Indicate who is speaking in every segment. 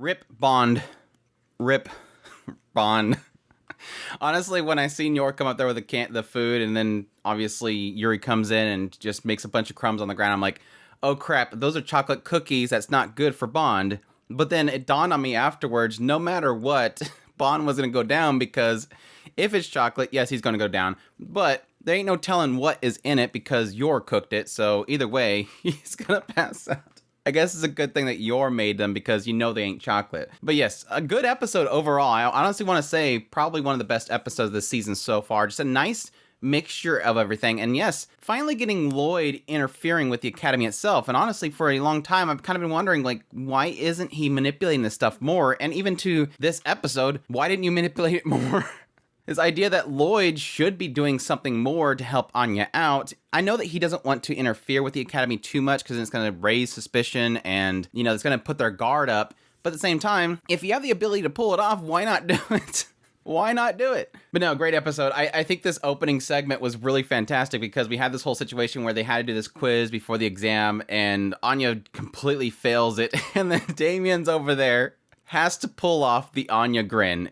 Speaker 1: Rip Bond. Rip Bond. Honestly, when I seen York come up there with the food, and then obviously Yuri comes in and just makes a bunch of crumbs on the ground, I'm like, oh crap, those are chocolate cookies. That's not good for Bond. But then it dawned on me afterwards, no matter what, Bond was going to go down, because if it's chocolate, yes, he's going to go down. But there ain't no telling what is in it because York cooked it. So either way, he's going to pass out. I guess it's a good thing that Yor made them, because you know they ain't chocolate. But yes, a good episode overall. I honestly want to say probably one of the best episodes of this season so far. Just a nice mixture of everything. And yes, finally getting Lloyd interfering with the Academy itself. And honestly, for a long time, I've kind of been wondering, like, why isn't he manipulating this stuff more? And even to this episode, why didn't you manipulate it more? His idea that Lloyd should be doing something more to help Anya out. I know that he doesn't want to interfere with the Academy too much, because it's going to raise suspicion and, you know, it's going to put their guard up. But at the same time, if you have the ability to pull it off, why not do it? Why not do it? But no, great episode. I think this opening segment was really fantastic, because we had this whole situation where they had to do this quiz before the exam, and Anya completely fails it. And then Damian's over there, has to pull off the Anya grin.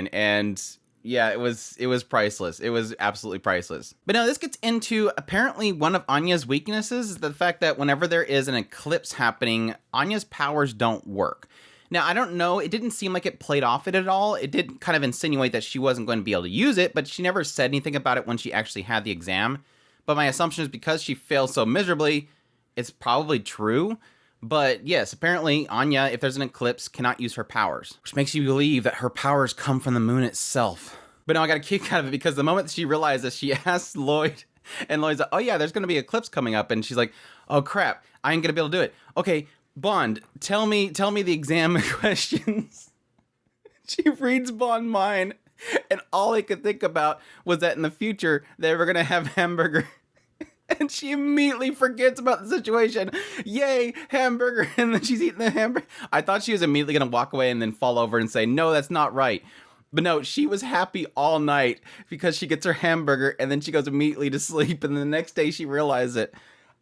Speaker 1: And yeah, it was priceless. It was absolutely priceless. But no, this gets into apparently one of Anya's weaknesses, is the fact that whenever there is an eclipse happening, Anya's powers don't work. Now, I don't know, it didn't seem like it played off it at all. It did kind of insinuate that she wasn't going to be able to use it, but she never said anything about it when she actually had the exam. But my assumption is because she failed so miserably, it's probably true. But yes, apparently Anya, if there's an eclipse, cannot use her powers, which makes you believe that her powers come from the moon itself. But no, I got a kick out of it, because the moment that she realizes, she asks Lloyd, and Lloyd's like, oh yeah, there's going to be an eclipse coming up. And she's like, oh crap, I ain't going to be able to do it. Okay, Bond, tell me the exam questions. She reads Bond mind, and all I could think about was that in the future, they were going to have hamburger. And she immediately forgets about the situation. Yay, hamburger. And then she's eating the hamburger. I thought she was immediately going to walk away and then fall over and say, no, that's not right. But no, she was happy all night because she gets her hamburger, and then she goes immediately to sleep. And the next day she realized it.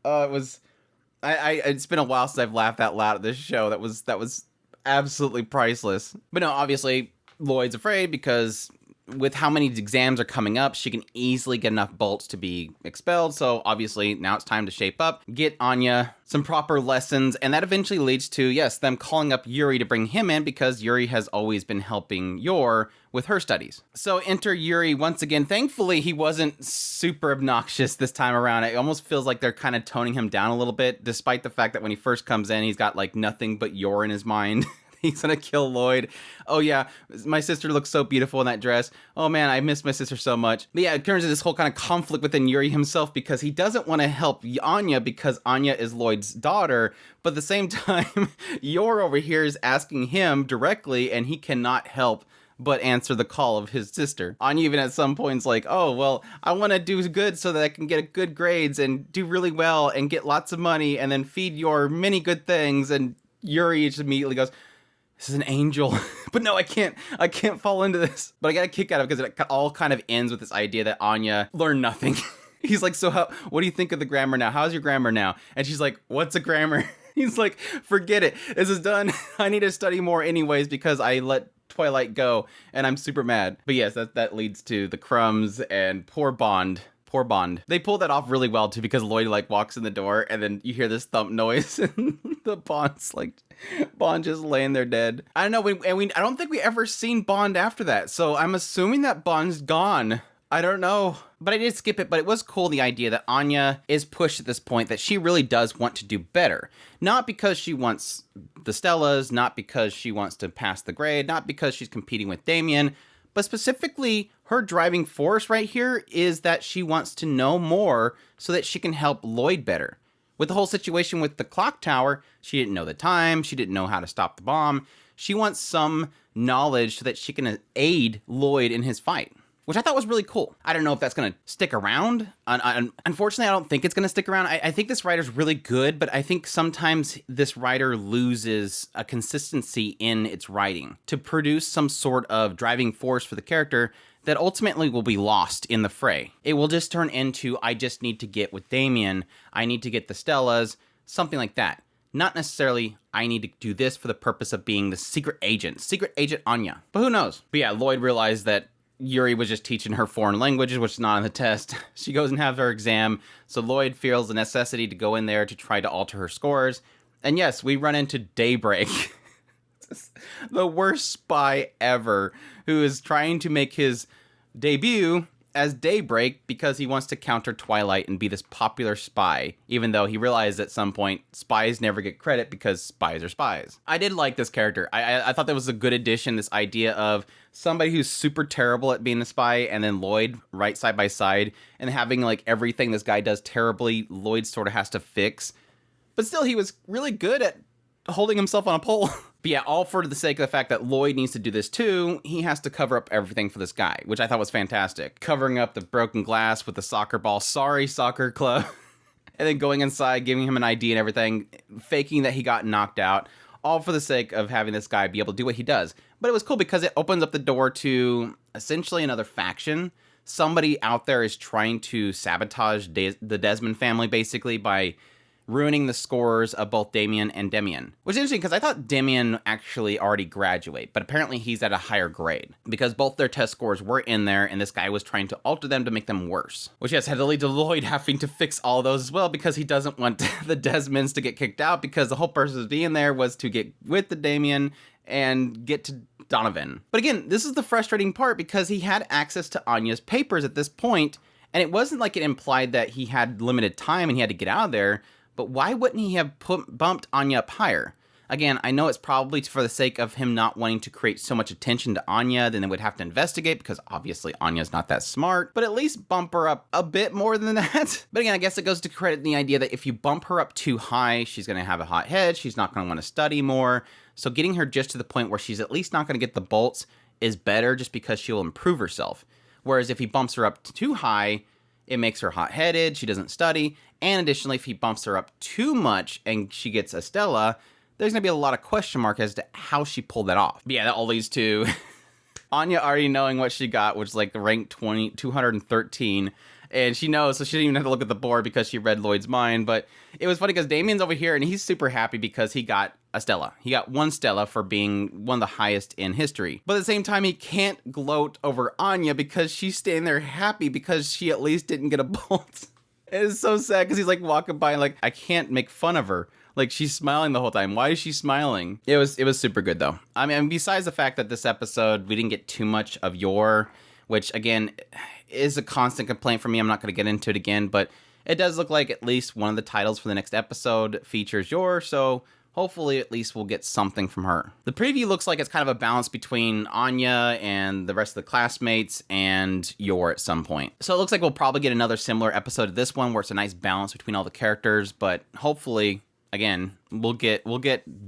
Speaker 1: It's been a while since I've laughed out loud at this show. That was absolutely priceless. But no, obviously Lloyd's afraid, because with how many exams are coming up, she can easily get enough bolts to be expelled. So obviously now it's time to shape up, get Anya some proper lessons. And that eventually leads to, yes, them calling up Yuri to bring him in, because Yuri has always been helping Yor with her studies. So enter Yuri once again. Thankfully, he wasn't super obnoxious this time around. It almost feels like they're kind of toning him down a little bit, despite the fact that when he first comes in, he's got like nothing but Yor in his mind. He's gonna kill Lloyd. Oh yeah, my sister looks so beautiful in that dress. Oh man, I miss my sister so much. But yeah, it turns into this whole kind of conflict within Yuri himself, because he doesn't want to help Anya because Anya is Lloyd's daughter. But at the same time, Yor over here is asking him directly, and he cannot help but answer the call of his sister. Anya even at some points like, oh, well, I want to do good so that I can get good grades and do really well and get lots of money and then feed Yor many good things. And Yuri just immediately goes, this is an angel. But no, I can't fall into this. But I got a kick out of it, because it all kind of ends with this idea that Anya learned nothing. He's like, so what do you think of the grammar now? How's your grammar now? And she's like, what's a grammar? He's like, forget it. This is done. I need to study more anyways, because I let Twilight go, and I'm super mad. But yes, that leads to the crumbs and poor Bond. Poor Bond. They pulled that off really well too, because Lloyd like walks in the door, and then you hear this thump noise, and the Bond just laying there dead. I don't know. I don't think we ever seen Bond after that, so I'm assuming that Bond's gone. I don't know. But I did skip it, but it was cool, the idea that Anya is pushed at this point, that she really does want to do better. Not because she wants the Stellas, not because she wants to pass the grade, not because she's competing with Damian, but specifically her driving force right here is that she wants to know more so that she can help Lloyd better. With the whole situation with the clock tower, she didn't know the time, she didn't know how to stop the bomb. She wants some knowledge so that she can aid Lloyd in his fight, which I thought was really cool. I don't know if that's going to stick around. Unfortunately, I don't think it's going to stick around. I think this writer's really good, but I think sometimes this writer loses a consistency in its writing to produce some sort of driving force for the character that ultimately will be lost in the fray. It will just turn into, I just need to get with Damian, I need to get the Stellas, something like that. Not necessarily, I need to do this for the purpose of being the secret agent Anya. But who knows? But yeah, Lloyd realized that Yuri was just teaching her foreign languages, which is not on the test. She goes and has her exam, so Lloyd feels the necessity to go in there to try to alter her scores. And yes, we run into Daybreak, the worst spy ever, who is trying to make his debut as Daybreak because he wants to counter Twilight and be this popular spy, even though he realized at some point spies never get credit because spies are spies. I did like this character. I thought that was a good addition, this idea of somebody who's super terrible at being a spy and then Lloyd right side by side, and having like everything this guy does terribly, Lloyd sort of has to fix. But still, he was really good at holding himself on a pole. But yeah, all for the sake of the fact that Lloyd needs to do this too, he has to cover up everything for this guy, which I thought was fantastic. Covering up the broken glass with the soccer ball, sorry soccer club, and then going inside, giving him an ID and everything, faking that he got knocked out, all for the sake of having this guy be able to do what he does. But it was cool because it opens up the door to essentially another faction. Somebody out there is trying to sabotage the Desmond family, basically, by ruining the scores of both Damian and Damian. Which is interesting because I thought Damian actually already graduated, but apparently he's at a higher grade because both their test scores were in there and this guy was trying to alter them to make them worse. Which yes, had to lead to Lloyd having to fix all those as well because he doesn't want the Desmonds to get kicked out because the whole purpose of being there was to get with the Damian and get to Donovan. But again, this is the frustrating part because he had access to Anya's papers at this point, and it wasn't like it implied that he had limited time and he had to get out of there. But why wouldn't he have bumped Anya up higher? Again, I know it's probably for the sake of him not wanting to create so much attention to Anya, then they would have to investigate because obviously Anya's not that smart, but at least bump her up a bit more than that. But again, I guess it goes to credit the idea that if you bump her up too high, she's going to have a hot head, she's not going to want to study more. So getting her just to the point where she's at least not going to get the bolts is better just because she'll improve herself. Whereas if he bumps her up too high, it makes her hot-headed, she doesn't study, and additionally, if he bumps her up too much and she gets a Stella, there's going to be a lot of question mark as to how she pulled that off. But yeah, that all leads to Anya already knowing what she got, which is like rank 213, and she knows, so she didn't even have to look at the board because she read Lloyd's mind. But it was funny because Damian's over here, and he's super happy because he got a Stella. He got one Stella for being one of the highest in history. But at the same time, he can't gloat over Anya because she's standing there happy because she at least didn't get a bolt. It is so sad because he's like walking by and like, I can't make fun of her. Like, she's smiling the whole time. Why is she smiling? It was super good though. I mean, besides the fact that this episode, we didn't get too much of Yor, which again is a constant complaint for me. I'm not going to get into it again, but it does look like at least one of the titles for the next episode features Yor, so hopefully at least we'll get something from her. The preview looks like it's kind of a balance between Anya and the rest of the classmates and Yor at some point. So it looks like we'll probably get another similar episode to this one where it's a nice balance between all the characters, but hopefully, again, we'll get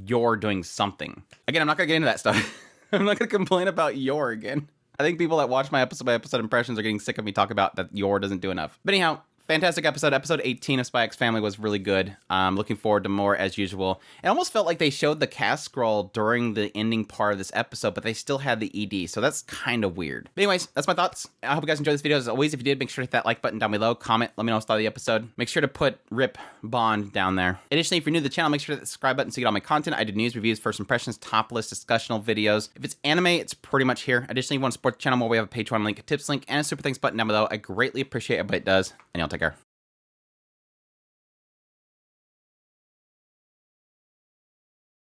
Speaker 1: Yor doing something. Again, I'm not going to get into that stuff. I'm not going to complain about Yor again. I think people that watch my episode by episode impressions are getting sick of me talking about that Yor doesn't do enough. But anyhow, fantastic episode. Episode 18 of Spy X Family was really good. Looking forward to more as usual. It almost felt like they showed the cast scroll during the ending part of this episode, but they still had the ED, so that's kind of weird. But anyways, that's my thoughts. I hope you guys enjoyed this video. As always, if you did, make sure to hit that like button down below. Comment, let me know what you thought of the episode. Make sure to put Rip Bond down there. Additionally, if you're new to the channel, make sure to hit the subscribe button so you get all my content. I do news, reviews, first impressions, top list, discussional videos. If it's anime, it's pretty much here. Additionally, if you want to support the channel more, we have a Patreon link, a tips link, and a super thanks button down below. I greatly appreciate it, but it does. And y'all take care.